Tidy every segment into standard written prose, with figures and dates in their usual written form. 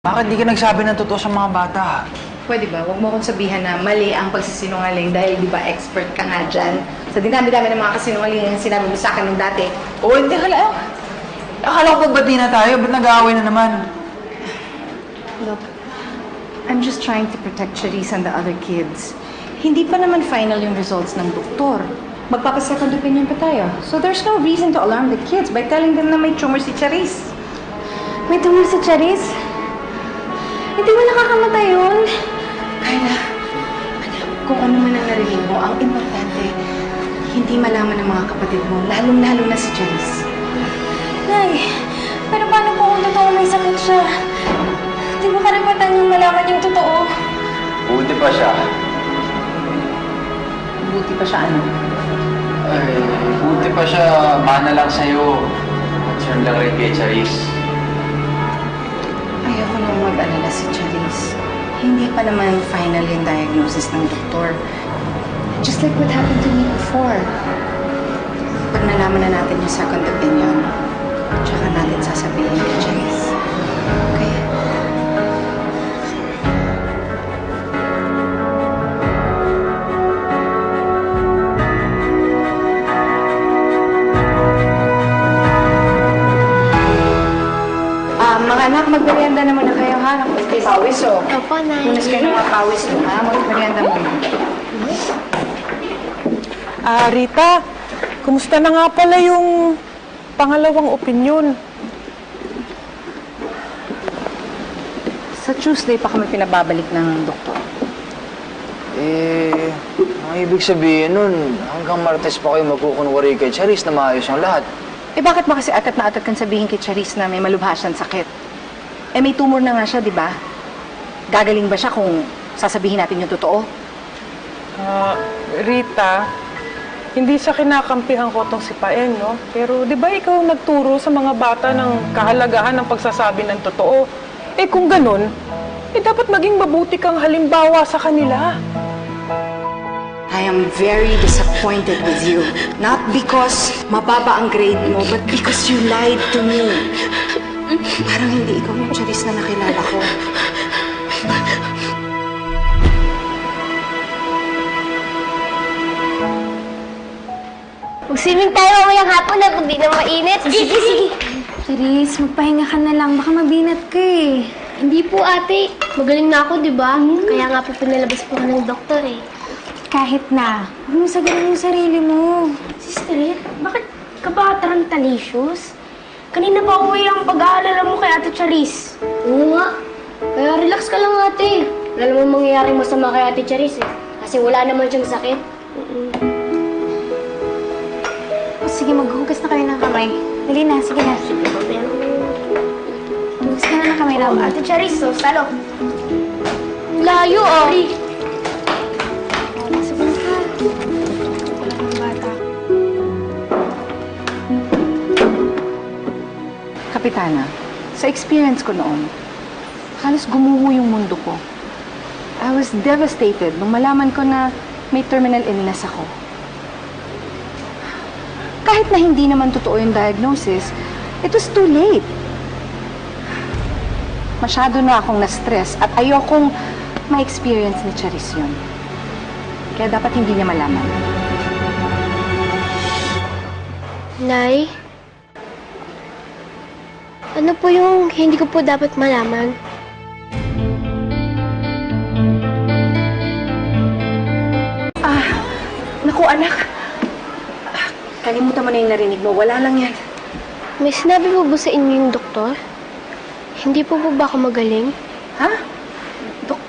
Bakit di ka nagsabi ng totoo sa mga bata? Pwede ba? Huwag mo akong sabihan na mali ang pagsisinungaling dahil di ba expert ka nga dyan. Sa dinami-dami ng mga kasinungaling ang sinabi mo sa akin nung dati. Oo, hindi ka lang. Akala ko pagbati na tayo, ba't nag-aaway na naman? Look, I'm just trying to protect Charisse and the other kids. Hindi pa naman final yung results ng doktor. Magpapasecond opinion pa tayo. So there's no reason to alarm the kids by telling them na may tumor si Charisse. May tumor si Charisse? Hindi mo nakakamatay yun? Carla, kung ano man ang narinig mo, ang importante, hindi malaman ng mga kapatid mo, lalong-lalo na si Charisse. Nay, pero paano po kung totoo may sakit siya? Di ba karapatan niyang malaman yung totoo? Buti pa siya. Buti pa siya ano? Ay, buti pa siya. Mana lang sa'yo. Concern lang rin kay Charisse. Ayoko nang mag-alala si Charisse. Hindi pa naman final yung diagnosis ng doktor. Just like what happened to me before. Pag nalaman na natin yung second opinion, tsaka natin sasabihin kay Charisse. Okay? Mga anak, magmerienda na muna kayo, ha? May pawis, oh. Opo, Nay. Punas kayo ng mga pawis, oh, ha? Magmerienda muna. Rita, kumusta na nga pala yung pangalawang opinyon? Sa Tuesday pa kami pinababalik ng doktor. Ang ibig sabihin nun, hanggang Martes pa kayo magkukunwari kay Charisse na maayos ang lahat. Bakit ba kasi atat na atat kang sabihin kay Charisse na may malubha siyang sakit? May tumor na nga siya, di ba? Gagaling ba siya kung sasabihin natin yung totoo? Rita, hindi sa kinakampihan ko tong si Paeng, no? Pero di ba ikaw nagturo sa mga bata ng kahalagahan ng pagsasabi ng totoo? Kung ganun, dapat maging mabuti kang halimbawa sa kanila. I am very disappointed with you. Not because mababa ang grade mo, but because you lied to me. Parang hindi ikaw yung Charisse na nakilala ko. Mag-swimming tayo mamayang hapon na pag di na mainit. Sige. Charisse, magpahinga ka na lang. Baka mabinat ka eh. Hindi po, ate. Magaling na ako, di ba? Kaya nga po pinalabas po ako ng doktor eh. Kahit na. Huwag mo sagarin yung sarili mo. Sister, bakit ka ba tarantalicious? Kanina pa uwi ang pag-aalala mo kay Ate Charisse. Oo nga. Kaya relax ka lang, ate. Wala namang mangyayaring masama kay Ate Charisse eh. Kasi wala naman siyang sakit. Sige, maghugas na kayo ng kamay. Dali na, sige na. Sige, mamaya na. Hugas ka na ng kamay lang. Ate Charisse, oh, salo. Layo, oh. Sige na ka. Wala kang bata. Kapitana, sa experience ko noon, halos gumuho yung mundo ko. I was devastated nung malaman ko na may terminal illness ako. Kahit na hindi naman totoo yung diagnosis, it was too late. Masyado na akong na-stress at ayokong ma-experience ni Charisse yun. Kaya dapat hindi niya malaman. Nay? Ano po yung hindi ko po dapat malaman? Naku, anak. Kalimutan mo na yung narinig mo. Wala lang yan. May sinabi po ba sa inyo yung doktor? Hindi po ba ako magaling? Ha?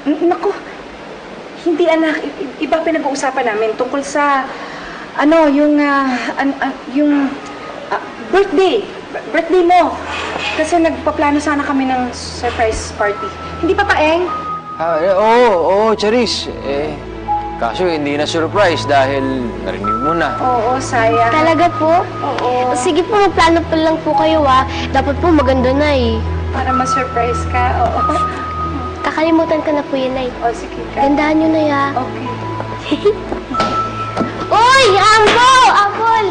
Naku. Hindi, anak. Iba pinag-uusapan namin tungkol sa, birthday. Birthday mo. Kasi nagpaplano sana kami ng surprise party. Hindi pa, Paeng? Oo, Charisse. Kaso hindi na surprise dahil narinig mo na. Oo, sayang. Talaga po? Oo. Sige po, magplano pa lang po kayo Dapat po maganda na eh. Para ma-surprise ka, oo. Kakalimutan ka na po yun, Nay. O, sige ka. Gandahan nyo na ya. Okay. Uy! Ambo! Apple!